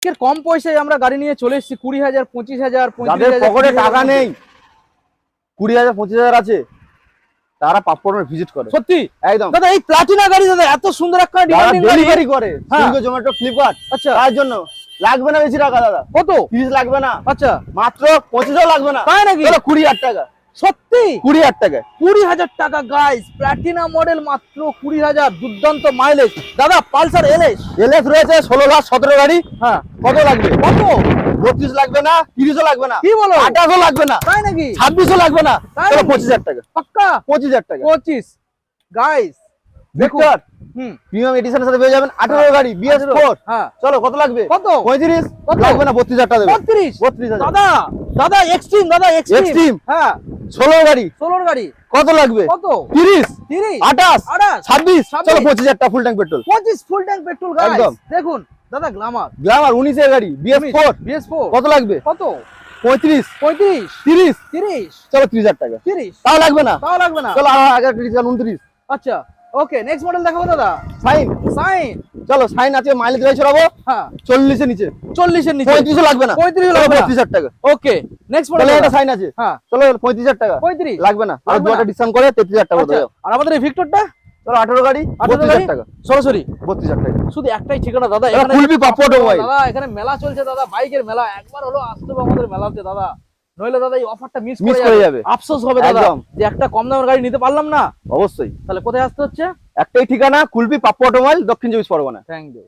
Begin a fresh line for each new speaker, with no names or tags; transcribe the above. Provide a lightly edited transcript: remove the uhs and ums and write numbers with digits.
কম পয়সায় আমরা গাড়ি নিয়ে চলে এসেছি 20,000 25,000
যাদের
35,000
পকেটে টাকা নেই 20,000 25,000 আছে তারা পাপড়ে ভিজিট করে।
সত্যি
একদম
দাদা এই প্লাটিনা গাড়ি দাদা এত সুন্দর একটা ডিমান্ডিং গাড়ি
ডেলিভারি করে
হ্যাঁ।
সুইগি জোম্যাটো ফ্লিপকার্ট
আচ্ছা
তার জন্য লাগবে না বেশি টাকা দাদা,
কত
30 লাগবে না,
আচ্ছা
মাত্র 25ও লাগবে না,
তাই নাকি
চলো 20,000 টাকা,
সত্যি
20,000 টাকা
20,000 টাকা গাইস প্লাটিনা মডেল মাত্র 20,000 দুর্দান্ত মাইলেজ দাদা পালসার এলএস
এলএস রয়েছে 16 লাখ 17 গাড়ি,
হ্যাঁ
কত লাগবে
কত
32 লাগবে না, 30ও লাগবে না,
কি বলো
28ও লাগবে না,
তাই নাকি
26ও লাগবে না,
তাই
চলো
নাকি?
25,000 টাকা,
পাক্কা
25,000 টাকা
25 গাইস দেখুন
ভিক্টর
হুম
প্রিমিয়াম এডিশনের সাথে পেয়ে যাবেন 18 গাড়ি BS4,
হ্যাঁ
চলো কত লাগবে
কত
35,
কত?
লাগবে না 32,000 টাকা দেবে
32
32,000
দাদা দাদা এক্সট্রিম দাদা এক্সট্রিম
এক্সট্রিম
হ্যাঁ
16 গাড়ি
16 গাড়ি
কত লাগবে
কত
30
30
28
28
26 চলো
26
25,000 টাকা full tank petrol
25 full tank petrol guys
একদম।
দেখুন দাদা গ্ল্যামার
গ্ল্যামার 19 এর গাড়ি BS4
BS4
কত লাগবে
কত
35
35
30
30
চলো 30,000 টাকা
30
তাও লাগবে না,
তাও লাগবে না
চলো আগে 29
আচ্ছা ওকে নেক্সট মডেল দেখাবো দাদা
সাইন
সাইন
চলো সাইন আছে মাইলেজ গাড়ি ছড়াবো
হ্যাঁ
40 এর নিচে
40 এর নিচে
35 লাগবে না
35
চলো
লাগবে না
32,000 টাকা
ওকে নেক্সট
চলো
মডেল
এটা সাইন আছে
হ্যাঁ
চলো 35,000 টাকা
35
লাগবে না আর
লাগবে
দুটো
না।
ডিসকাউন্ট করে 33,000 টাকা
আচ্ছা,
দাও
আর আমাদের এই ভিক্টরটা
চলো 18 গাড়ি 32,000 টাকা
সরাসরি
32,000 টাকা
শুধু একটাই ঠিকানা দাদা
এটা কুলবি পাপ্পু অটোমোবাইল।
দাদা এখানে মেলা চলছে দাদা বাইকের মেলা একবার হলো আসতে হবে আমাদের মেলাতে দাদা নইলে দাদা এই অফারটা মিস
Miss
করে
করে
যাবে
যাবে।
আফসোস হবে দাদা
একদম।
যে একটা কম দামের গাড়ি নিতে পারলাম না
অবশ্যই
তাহলে কোথায় আসতে হচ্ছে
একটাই ঠিকানা কুলবি পাপ্পু অটোমোবাইল দক্ষিণ 24 পরগনা।
Thank you